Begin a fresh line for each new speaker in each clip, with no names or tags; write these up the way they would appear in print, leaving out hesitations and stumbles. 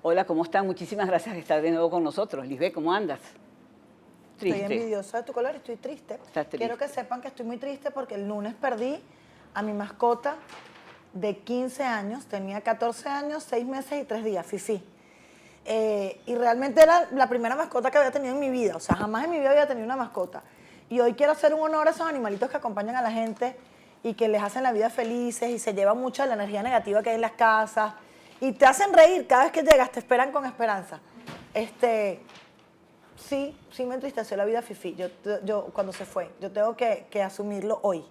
Hola, ¿cómo están? Muchísimas gracias por estar de nuevo con nosotros. Lisbeth, ¿cómo andas?
Triste. Estoy envidiosa de tu color, estoy triste.
Estás triste.
Quiero que sepan que estoy muy triste porque el lunes perdí a mi mascota de 15 años. Tenía 14 años, 6 meses y 3 días, Fifi. Y realmente era la primera mascota que había tenido en mi vida. O sea, jamás en mi vida había tenido una mascota. Y hoy quiero hacer un honor a esos animalitos que acompañan a la gente y que les hacen la vida felices y se llevan mucha de la energía negativa que hay en las casas. Y te hacen reír cada vez que llegas, te esperan con esperanza. Sí me entristeció la vida Fifi, yo cuando se fue. Yo tengo que asumirlo hoy,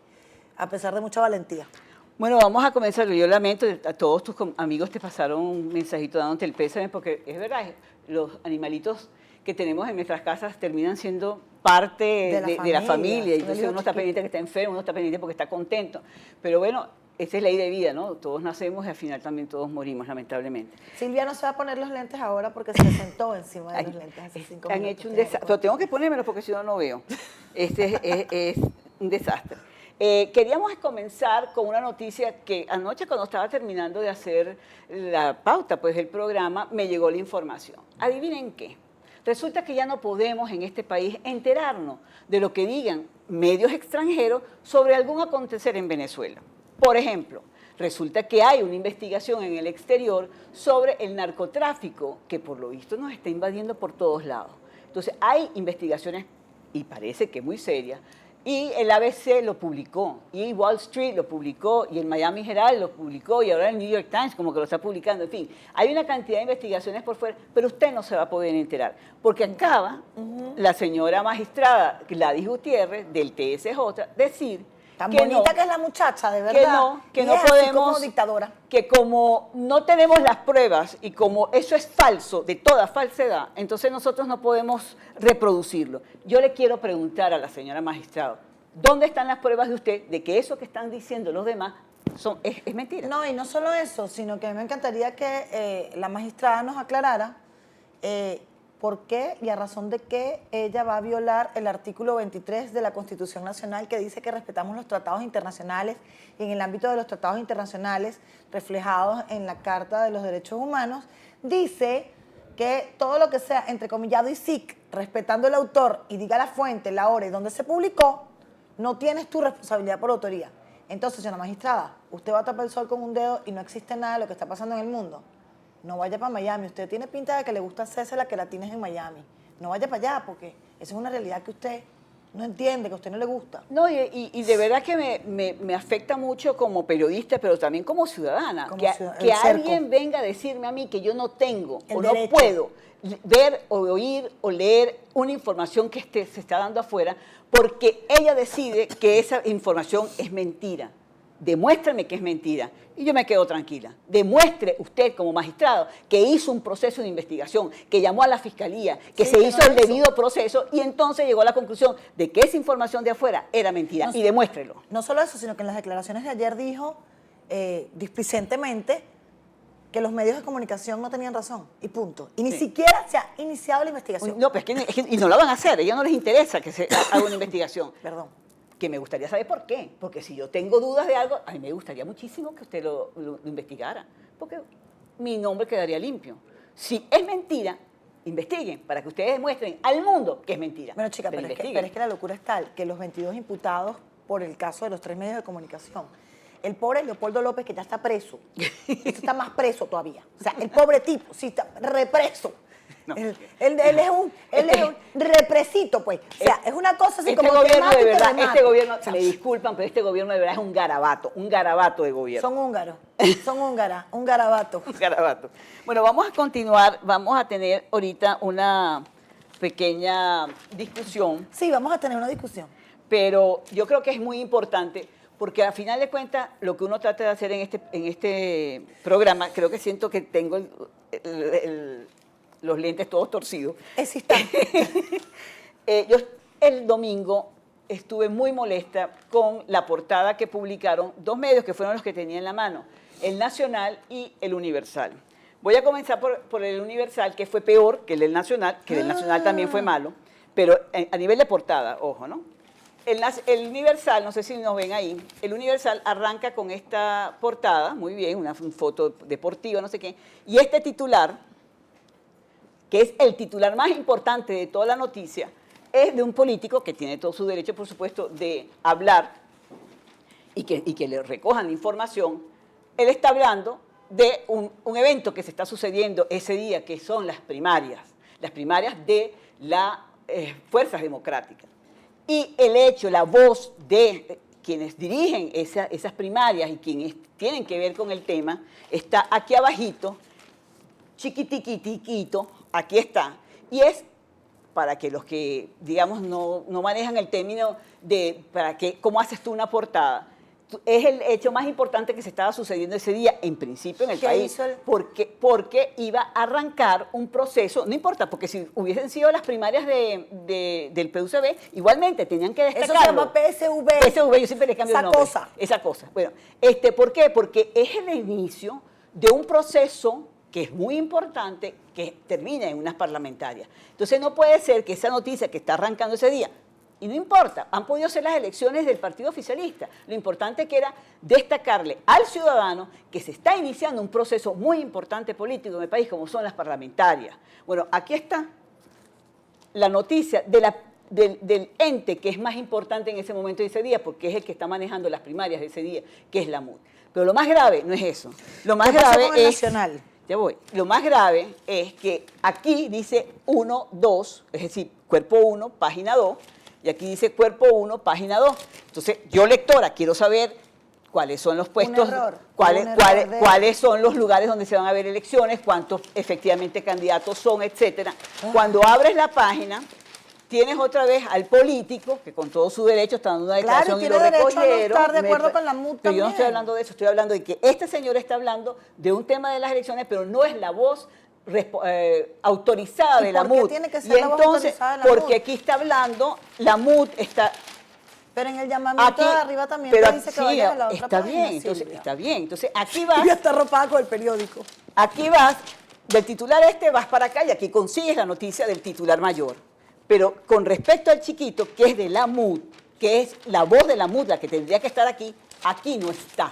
a pesar de mucha valentía.
Bueno, vamos a comenzar. Yo lamento, a todos tus amigos te pasaron un mensajito dándote el pésame, porque es verdad, los animalitos que tenemos en nuestras casas terminan siendo parte de la familia. Y entonces uno está pendiente que está enfermo, uno está pendiente porque está contento. Pero bueno, esa es ley de vida, ¿no? Todos nacemos y al final también todos morimos, lamentablemente.
Silvia no se va a poner los lentes ahora porque se sentó encima de los lentes hace 5 minutos.
Han hecho un desastre. Pero tengo que ponérmelos porque si no, no veo. Es un desastre. Queríamos comenzar con una noticia que anoche, cuando estaba terminando de hacer la pauta del programa, me llegó la información. Adivinen qué. Resulta que ya no podemos en este país enterarnos de lo que digan medios extranjeros sobre algún acontecer en Venezuela. Por ejemplo, resulta que hay una investigación en el exterior sobre el narcotráfico que por lo visto nos está invadiendo por todos lados. Entonces hay investigaciones, y parece que muy serias, y el ABC lo publicó, y Wall Street lo publicó, y el Miami Herald lo publicó, y ahora el New York Times como que lo está publicando. En fin, hay una cantidad de investigaciones por fuera, pero usted no se va a poder enterar, porque acaba la señora magistrada Gladys Gutiérrez del TSJ decir
tan bonita que es la muchacha, de verdad.
Que no podemos,
como dictadora.
Que como no tenemos las pruebas y como eso es falso, de toda falsedad, entonces nosotros no podemos reproducirlo. Yo le quiero preguntar a la señora magistrada, ¿dónde están las pruebas de usted de que eso que están diciendo los demás es mentira?
No, y no solo eso, sino que a mí me encantaría que la magistrada nos aclarara por qué y a razón de qué ella va a violar el artículo 23 de la Constitución Nacional, que dice que respetamos los tratados internacionales, y en el ámbito de los tratados internacionales reflejados en la Carta de los Derechos Humanos, dice que todo lo que sea entrecomillado y SIC, respetando el autor y diga la fuente, la hora y dónde se publicó, no tienes tu responsabilidad por autoría. Entonces, señora magistrada, usted va a tapar el sol con un dedo y no existe nada de lo que está pasando en el mundo. No vaya para Miami. Usted tiene pinta de que le gusta hacerse la queratina en Miami. No vaya para allá porque esa es una realidad que usted no entiende, que a usted no le gusta.
No, y de verdad que me afecta mucho como periodista, pero también como ciudadana. Que alguien venga a decirme a mí que yo no tengo o no puedo ver o oír o leer una información que se está dando afuera porque ella decide que esa información es mentira. Demuéstrame que es mentira y yo me quedo tranquila. Demuestre usted como magistrado que hizo un proceso de investigación, que llamó a la fiscalía, que se hizo el debido proceso y entonces llegó a la conclusión de que esa información de afuera era mentira y demuéstrelo.
No solo eso, sino que en las declaraciones de ayer dijo displicentemente que los medios de comunicación no tenían razón y punto. Y ni siquiera se ha iniciado la investigación.
No, pero y no la van a hacer, a ellos no les interesa que se haga una investigación.
Perdón.
Que me gustaría saber por qué, porque si yo tengo dudas de algo, a mí me gustaría muchísimo que usted lo investigara, porque mi nombre quedaría limpio. Si es mentira, investiguen, para que ustedes demuestren al mundo que es mentira.
Bueno, chica, pero es que la locura es tal, que los 22 imputados por el caso de los 3 medios de comunicación, el pobre Leopoldo López, que ya está preso, está más preso todavía, o sea, el pobre tipo, sí, está represo. No. Él es un represito, pues. O sea, es una cosa así como
gobierno de verdad, este gobierno, me disculpan, pero este gobierno de verdad es un garabato de gobierno.
Son húngaros, un garabato.
Un garabato. Bueno, vamos a continuar, vamos a tener ahorita una pequeña discusión.
Sí, vamos a tener una discusión.
Pero yo creo que es muy importante, porque al final de cuentas, lo que uno trata de hacer en este programa, creo que siento que tengo los lentes todos torcidos. Yo el domingo estuve muy molesta con la portada que publicaron 2 medios que fueron los que tenía en la mano, El Nacional y El Universal. Voy a comenzar por El Universal, que fue peor que el del Nacional, que el del Nacional también fue malo, pero a nivel de portada, ojo, ¿no? El Universal, no sé si nos ven ahí, el Universal arranca con esta portada, muy bien, una foto deportiva, no sé qué, y este titular que es el titular más importante de toda la noticia, es de un político que tiene todo su derecho, por supuesto, de hablar y que le recojan la información. Él está hablando de un evento que se está sucediendo ese día, que son las primarias de las fuerzas democráticas. Y el hecho, la voz de quienes dirigen esas primarias y quienes tienen que ver con el tema, está aquí abajito, chiquitiquitiquito, aquí está. Y es para que los que, digamos, no manejan el término de cómo haces tú una portada, es el hecho más importante que se estaba sucediendo ese día, en principio, en el país, porque iba a arrancar un proceso, no importa, porque si hubiesen sido las primarias del PUCB, igualmente tenían que destacarlo.
Eso se llama PSV.
PSV, yo siempre le cambio el nombre. Esa cosa. Bueno, ¿por qué? Porque es el inicio de un proceso que es muy importante, que termina en unas parlamentarias. Entonces no puede ser que esa noticia que está arrancando ese día, y no importa, han podido ser las elecciones del partido oficialista, lo importante que era destacarle al ciudadano que se está iniciando un proceso muy importante político en el país, como son las parlamentarias. Bueno, aquí está la noticia del ente que es más importante en ese momento de ese día, porque es el que está manejando las primarias de ese día, que es la MUD. Pero lo más grave no es eso. Lo más grave es...
Nacional?
Ya voy. Lo más grave es que aquí dice 1, 2, es decir, cuerpo 1, página 2, y aquí dice cuerpo 1, página 2. Entonces, yo lectora quiero saber cuáles son los puestos, cuáles son los lugares donde se van a ver elecciones, cuántos efectivamente candidatos son, etcétera. Cuando abres la página, tienes otra vez al político, que con todo su derecho está dando una declaración y lo recogieron.
Claro, tiene derecho a no estar de acuerdo con la MUD
Pero yo no estoy hablando de eso, estoy hablando de que este señor está hablando de un tema de las elecciones, pero no es la voz autorizada de la MUD.
¿Por qué tiene que ser la voz autorizada de la MUD?
Porque aquí está hablando, la MUD está...
Pero en el llamamiento aquí, de arriba también te dice que vayas a la otra página.
Está bien, entonces aquí vas...
Ya está arropada con el periódico.
Aquí vas, del titular vas para acá y aquí consigues la noticia del titular mayor. Pero con respecto al chiquito, que es de la MUD, que es la voz de la MUD, la que tendría que estar aquí no está.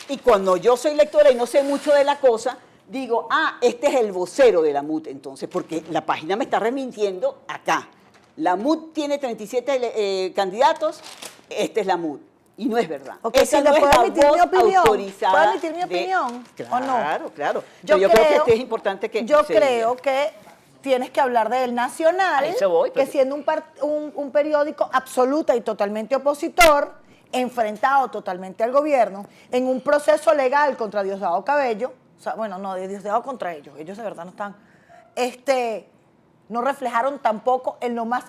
Y cuando yo soy lectora y no sé mucho de la cosa, digo, este es el vocero de la MUD entonces, porque la página me está remitiendo acá. La MUD tiene 37 candidatos, esta es la MUD. Y no es verdad.
Esa no
¿puedo
emitir mi opinión?
autorizada.
¿Puedo emitir mi opinión o no?
Claro. Yo creo que es importante que...
Yo creo que tienes que hablar del Nacional, que siendo un periódico absoluta y totalmente opositor, enfrentado totalmente al gobierno, en un proceso legal contra Diosdado Cabello, o sea, bueno, no, de Diosdado contra ellos de verdad no están, no reflejaron tampoco en lo más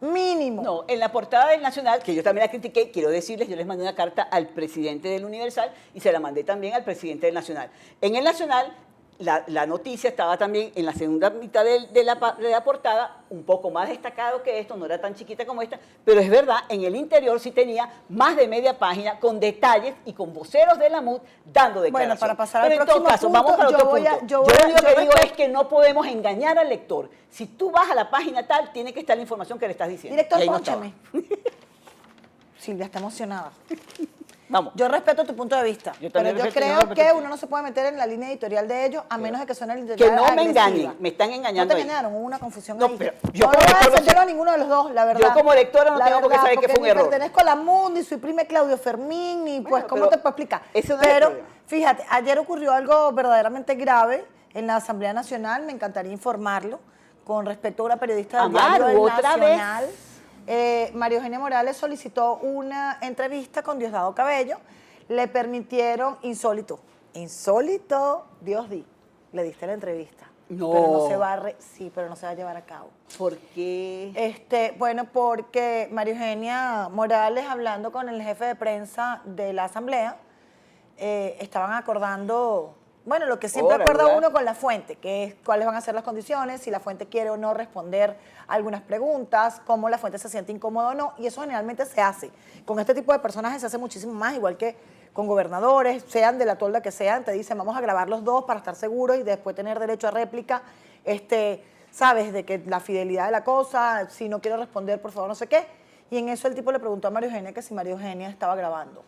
mínimo.
No, en la portada del Nacional, que yo también la critiqué, quiero decirles, yo les mandé una carta al presidente del Universal y se la mandé también al presidente del Nacional. En el Nacional, la noticia estaba también en la segunda mitad de la portada, un poco más destacado que esto, no era tan chiquita como esta, pero es verdad, en el interior sí tenía más de media página con detalles y con voceros de la MUD dando declaración.
Bueno, para pasar al próximo
en todo caso,
punto,
vamos para otro punto. Yo lo único que digo es que no podemos engañar al lector. Si tú vas a la página tal, tiene que estar la información que le estás diciendo.
Director, pónchame. Silvia está emocionada.
Vamos.
Yo respeto tu punto de vista, pero yo creo que uno no se puede meter en la línea editorial de ellos a menos de que suene el editorial
que no
agresiva.
me engañen, me están engañando.
No te engañaron, hubo una confusión
no,
ahí.
Pero
yo no voy a defenderlo a ninguno de los dos, la verdad.
Yo como lectora no tengo por qué saber que fue un error.
Ni pertenezco a la MUD, ni soy prima de Claudio Fermín, ni pues, ¿cómo te puedo explicar?
Eso no
pero,
es
fíjate, ayer ocurrió algo verdaderamente grave en la Asamblea Nacional, me encantaría informarlo, con respecto a una periodista del diario El Nacional. María Eugenia Morales solicitó una entrevista con Diosdado Cabello. Le permitieron insólito, Dios di, le diste la entrevista.
No.
Pero no se va pero no se va a llevar a cabo.
¿Por qué?
Bueno, porque María Eugenia Morales, hablando con el jefe de prensa de la Asamblea, estaban acordando, bueno, lo que siempre acuerda uno con la fuente, que es cuáles van a ser las condiciones, si la fuente quiere o no responder algunas preguntas, cómo la fuente se siente incómoda o no, y eso generalmente se hace. Con este tipo de personajes se hace muchísimo más, igual que con gobernadores, sean de la tolda que sean, te dicen vamos a grabar los dos para estar seguros y después tener derecho a réplica, sabes, de que la fidelidad de la cosa, si no quiero responder, por favor, no sé qué. Y en eso el tipo le preguntó a María Eugenia que si María Eugenia estaba grabando.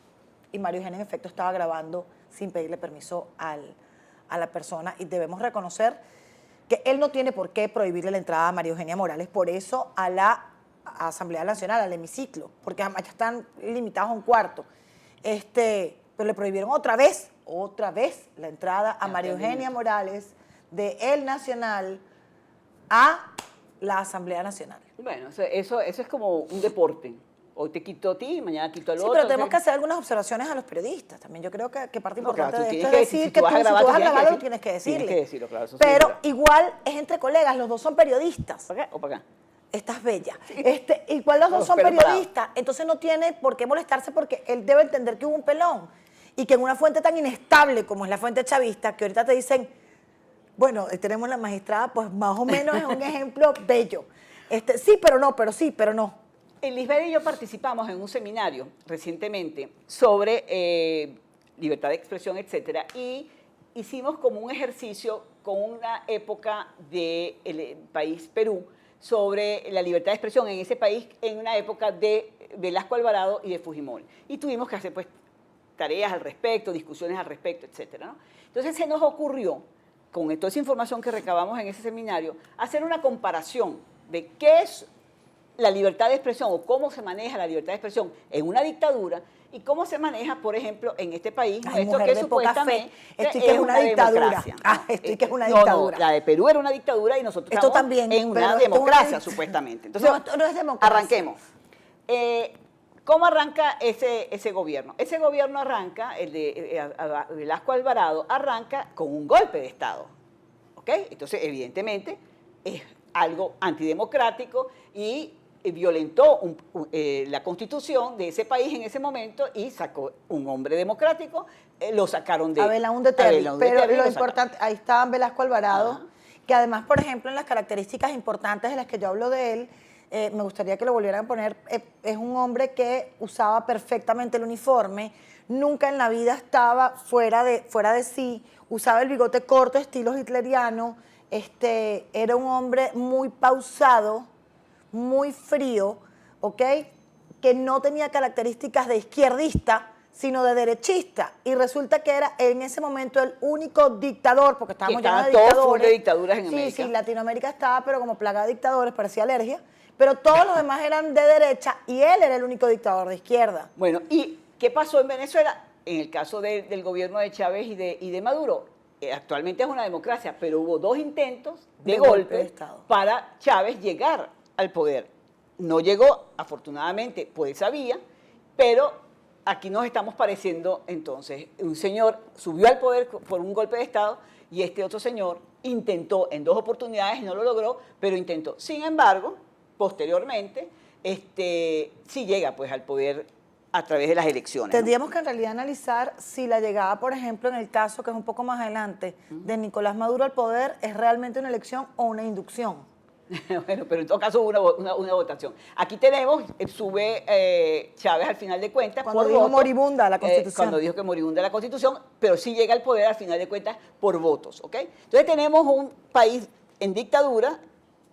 Y María Eugenia en efecto estaba grabando sin pedirle permiso a la persona, y debemos reconocer que él no tiene por qué prohibirle la entrada a María Eugenia Morales, por eso a la Asamblea Nacional, al hemiciclo, porque además ya están limitados a un cuarto. Pero le prohibieron otra vez la entrada a María Eugenia Morales de El Nacional a la Asamblea Nacional.
Bueno, eso es como un deporte. Hoy te quito a ti, mañana quito al otro.
Sí, pero tenemos que hacer algunas observaciones a los periodistas. También yo creo que parte importante
claro,
de esto es decir
si
que
tú vas a
tú vas a grabarlo,
decir,
tienes que decirle.
Tienes que decirlo, claro. Eso sí,
pero
claro.
igual es entre colegas, los dos son periodistas.
¿Para acá o para acá?
Estás bella. Igual los dos son
pero
periodistas, entonces no tiene por qué molestarse porque él debe entender que hubo un pelón y que en una fuente tan inestable como es la fuente chavista, que ahorita te dicen, bueno, tenemos la magistrada, pues más o menos es un ejemplo bello. Sí, pero no, pero sí, pero no.
Lisbeth y yo participamos en un seminario recientemente sobre libertad de expresión, etcétera, y hicimos como un ejercicio con una época del país Perú sobre la libertad de expresión en ese país en una época de Velasco Alvarado y de Fujimori. Y tuvimos que hacer pues tareas al respecto, discusiones al respecto, etcétera, ¿no? Entonces se nos ocurrió, con toda esa información que recabamos en ese seminario, hacer una comparación de qué es la libertad de expresión o cómo se maneja la libertad de expresión en una dictadura y cómo se maneja, por ejemplo, en este país nuestro, que supuestamente
es una dictadura.
Democracia.
Esto que es una dictadura.
No, la de Perú era una dictadura y nosotros estamos
también,
en una democracia, supuestamente. Entonces,
esto no es democracia.
Arranquemos. ¿Cómo arranca ese gobierno? Ese gobierno arranca, el de Velasco Alvarado, arranca con un golpe de Estado. ¿Ok? Entonces, evidentemente, es algo antidemocrático y violentó la constitución de ese país en ese momento y sacó un hombre democrático, lo sacaron de...
A Belaúnde Terry, pero lo importante, ahí estaba Velasco Alvarado, que además, por ejemplo, en las características importantes de las que yo hablo de él, me gustaría que lo volvieran a poner, es un hombre que usaba perfectamente el uniforme, nunca en la vida estaba fuera de sí, usaba el bigote corto, estilo hitleriano, era un hombre muy pausado, muy frío, ¿ok? Que no tenía características de izquierdista, sino de derechista. Y resulta que era en ese momento el único dictador, porque estábamos llenos de dictadores.
Todos de dictaduras en América.
Sí, Latinoamérica estaba, pero como plagada de dictadores, parecía alergia. Pero todos los demás eran de derecha y él era el único dictador de izquierda.
Bueno, ¿y qué pasó en Venezuela? En el caso del gobierno de Chávez y de Maduro, actualmente es una democracia, pero hubo dos intentos de golpe
de Estado
para Chávez llegar al poder. No llegó, afortunadamente, por esa vía, pero aquí nos estamos pareciendo entonces. Un señor subió al poder por un golpe de Estado y este otro señor intentó en dos oportunidades y no lo logró, pero intentó. Sin embargo, posteriormente, sí llega pues al poder a través de las elecciones.
Tendríamos que en realidad analizar si la llegada, por ejemplo, en el caso que es un poco más adelante, de Nicolás Maduro al poder, es realmente una elección o una inducción.
Bueno, pero en todo caso hubo una votación. Aquí tenemos, sube Chávez al final de cuentas
cuando dijo voto, moribunda la Constitución.
Cuando dijo que moribunda la Constitución, pero sí llega al poder al final de cuentas por votos, ¿ok? Entonces tenemos un país en dictadura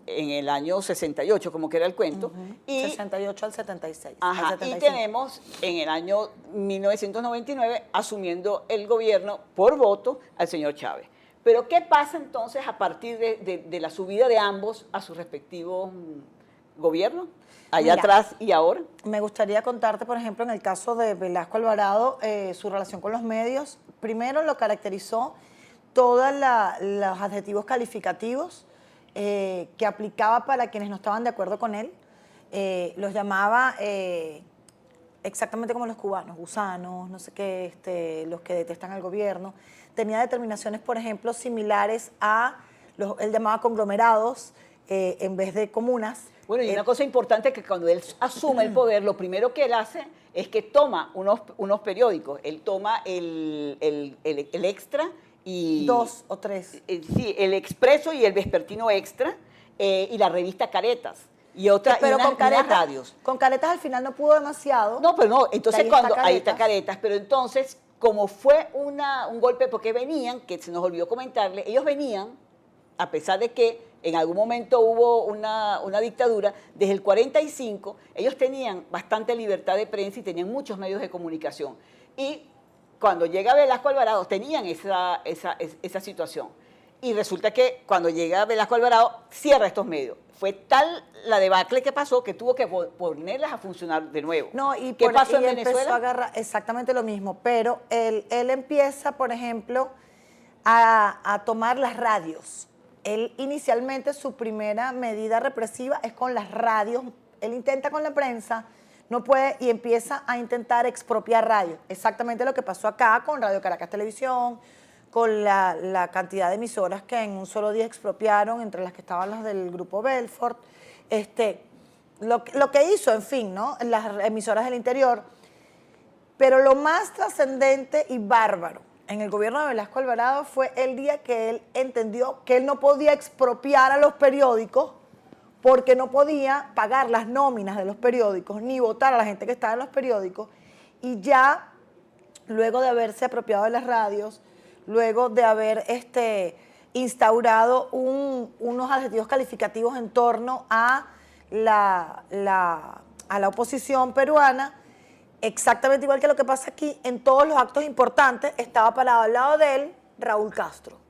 en el año 68, como que era el cuento. Y
68 al 76.
Ajá,
al 75.
y tenemos en el año 1999 asumiendo el gobierno por voto al señor Chávez. Pero ¿qué pasa entonces a partir de la subida de ambos a sus respectivos gobiernos? Allá atrás y ahora.
Me gustaría contarte, por ejemplo, en el caso de Velasco Alvarado, su relación con los medios. Primero lo caracterizó todos los adjetivos calificativos que aplicaba para quienes no estaban de acuerdo con él. Los llamaba exactamente como los cubanos, gusanos, no sé qué, los que detestan al gobierno. Tenía determinaciones, por ejemplo, similares a, él llamaba conglomerados en vez de comunas.
Bueno, y una cosa importante es que cuando él asume el poder, lo primero que él hace es que toma unos periódicos. Él toma el Extra y...
2 o 3.
Sí, el Expreso y el Vespertino Extra y la revista Caretas. Y otra,
pero
y unas,
con Caretas,
radios.
Con Caretas al final no pudo demasiado.
No, pero no, entonces ahí está
Caretas.
Caretas, pero entonces, como fue un golpe, porque venían, que se nos olvidó comentarle, ellos venían, a pesar de que en algún momento hubo una dictadura, desde el 45, ellos tenían bastante libertad de prensa y tenían muchos medios de comunicación. Y cuando llega Velasco Alvarado, tenían esa situación. y resulta que cuando llega Velasco Alvarado, cierra estos medios. Fue tal la debacle que pasó que tuvo que ponerlas a funcionar de nuevo.
No, y
¿Qué pasó en
empezó
Venezuela?
a agarrar exactamente lo mismo, pero él empieza, por ejemplo, a tomar las radios. Él inicialmente su primera medida represiva es con las radios. Él intenta con la prensa, no puede, y empieza a intentar expropiar radios. Exactamente lo que pasó acá con Radio Caracas Televisión, con la cantidad de emisoras que en un solo día expropiaron, entre las que estaban las del Grupo Belfort. Lo que hizo, en fin, ¿no? Las emisoras del interior. Pero lo más trascendente y bárbaro en el gobierno de Velasco Alvarado fue el día que él entendió que él no podía expropiar a los periódicos porque no podía pagar las nóminas de los periódicos ni votar a la gente que estaba en los periódicos, y ya luego de haberse apropiado de las radios, luego de haber instaurado unos adjetivos calificativos en torno a la oposición peruana, exactamente igual que lo que pasa aquí, en todos los actos importantes estaba parado al lado de él Raúl Castro.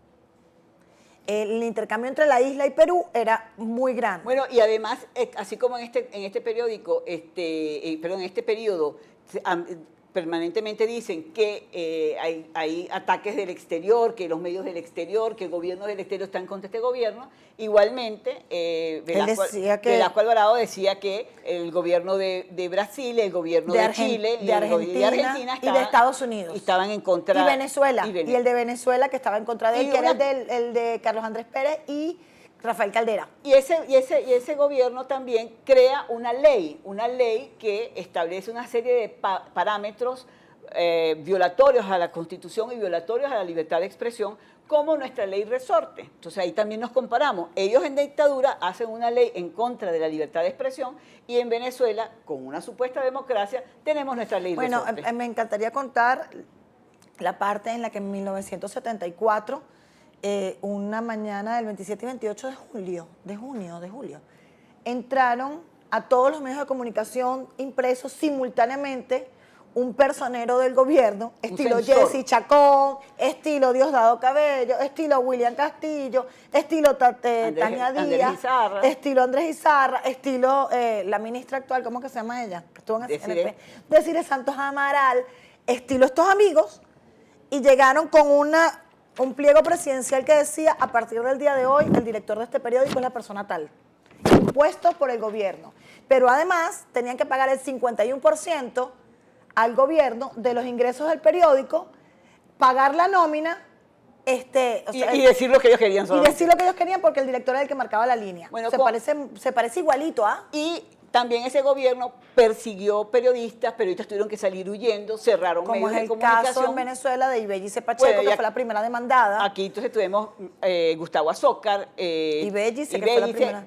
El intercambio entre la isla y Perú era muy grande.
Bueno, y además, así como en este periódico, en este periodo, permanentemente dicen que hay ataques del exterior, que los medios del exterior, que el gobierno del exterior están contra este gobierno. Igualmente, Velasco Alvarado decía que el gobierno de Brasil, el gobierno de Chile,
de Argentina y de Estados Unidos
estaban en contra.
Y Venezuela. Y el de Venezuela, que estaba en contra de él, que era el de Carlos Andrés Pérez y Rafael Caldera.
Y ese gobierno también crea una ley que establece una serie de parámetros violatorios a la Constitución y violatorios a la libertad de expresión, como nuestra ley resorte. Entonces ahí también nos comparamos. Ellos en dictadura hacen una ley en contra de la libertad de expresión, y en Venezuela, con una supuesta democracia, tenemos nuestra ley resorte.
Bueno, me encantaría contar la parte en la que en 1974... una mañana del 27 y 28 de julio, entraron a todos los medios de comunicación impresos simultáneamente un personero del gobierno, estilo Jessy Chacón, estilo Diosdado Cabello, estilo William Castillo, estilo Tania Díaz, estilo Andrés Izarra, estilo la ministra actual, ¿cómo que se llama ella? Estuvo en CNP, Desiree Santos Amaral, estilo estos amigos, y llegaron con un pliego presidencial que decía: a partir del día de hoy, el director de este periódico es la persona tal, impuesto por el gobierno. Pero además tenían que pagar el 51% al gobierno de los ingresos del periódico, pagar la nómina,
y decir lo que ellos querían.
Y decir lo que ellos querían, porque el director era el que marcaba la línea.
Bueno,
se parece igualito, ¿ah?
Y también ese gobierno persiguió periodistas tuvieron que salir huyendo, cerraron medios de comunicación.
Como es el caso en Venezuela de Ibellice Pacheco, que fue la primera demandada.
Aquí entonces tuvimos Gustavo Azócar,
Ibellice, que fue la primera.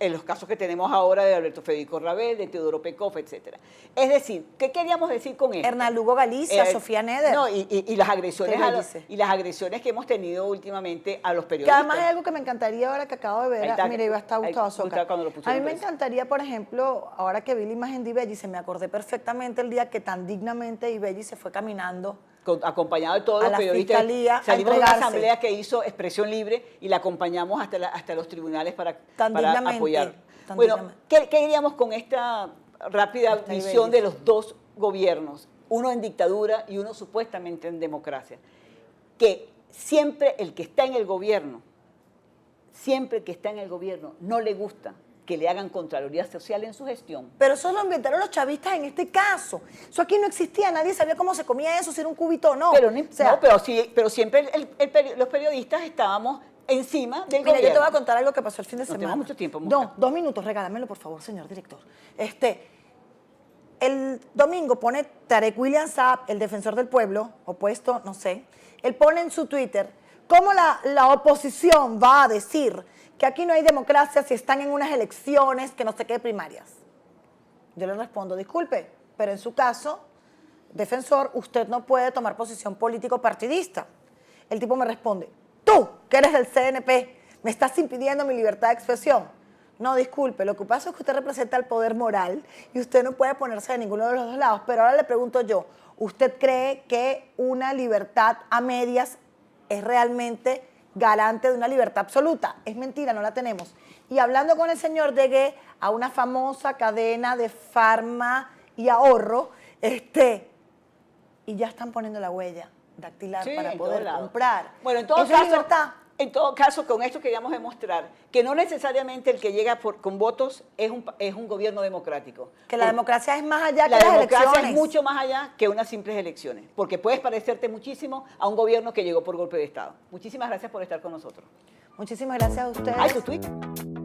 Los casos que tenemos ahora de Alberto Federico Rabel, de Teodoro Pekov, etcétera. Es decir, ¿qué queríamos decir con esto?
Hernán Lugo Galicia, Sofía Neder.
No, y las agresiones que hemos tenido últimamente a los periodistas.
Que además hay algo que me encantaría ahora que acabo de ver. Mira, iba a estar Gustavo Azócar. A mí me encantaría, por ejemplo, ahora que vi la imagen de Ibellice, me acordé perfectamente el día que tan dignamente Ibellice fue caminando
acompañado de todos los periodistas. Salimos de una asamblea que hizo Expresión Libre y la acompañamos hasta los tribunales para apoyar. Bueno, ¿qué diríamos con esta rápida visión de los dos gobiernos? Uno en dictadura y uno supuestamente en democracia. Que siempre el que está en el gobierno, no le gusta que le hagan Contraloría Social en su gestión.
Pero eso lo inventaron los chavistas en este caso. Eso aquí no existía, nadie sabía cómo se comía eso, si era un cubito o no.
Pero siempre los periodistas estábamos encima del gobierno.
Yo te voy a contar algo que pasó el fin de semana.
No tengo mucho tiempo.
No, 2 minutos, regálamelo por favor, señor director. El domingo pone Tarek William Saab, el defensor del pueblo, opuesto, no sé, él pone en su Twitter cómo la oposición va a decir que aquí no hay democracia si están en unas elecciones que no sé qué primarias. Yo le respondo: disculpe, pero en su caso, defensor, usted no puede tomar posición político-partidista. El tipo me responde: tú, que eres del CNP, me estás impidiendo mi libertad de expresión. No, disculpe, lo que pasa es que usted representa el poder moral y usted no puede ponerse de ninguno de los dos lados. Pero ahora le pregunto yo, ¿usted cree que una libertad a medias es realmente garante de una libertad absoluta. Es mentira, no la tenemos. Y hablando con el señor, llegué a una famosa cadena de farma y ahorro, y ya están poniendo la huella dactilar
Sí,
para
en
poder
todos lados.
comprar.
Bueno, en todo
Eso es
caso,
libertad.
en todo caso, con esto queríamos demostrar que no necesariamente el que llega con votos es un gobierno democrático.
Que la democracia es más allá que
La
las
democracia
elecciones.
es mucho más allá que unas simples elecciones, porque puedes parecerte muchísimo a un gobierno que llegó por golpe de Estado. Muchísimas gracias por estar con nosotros.
Muchísimas gracias a ustedes.
Ay, tu tweet.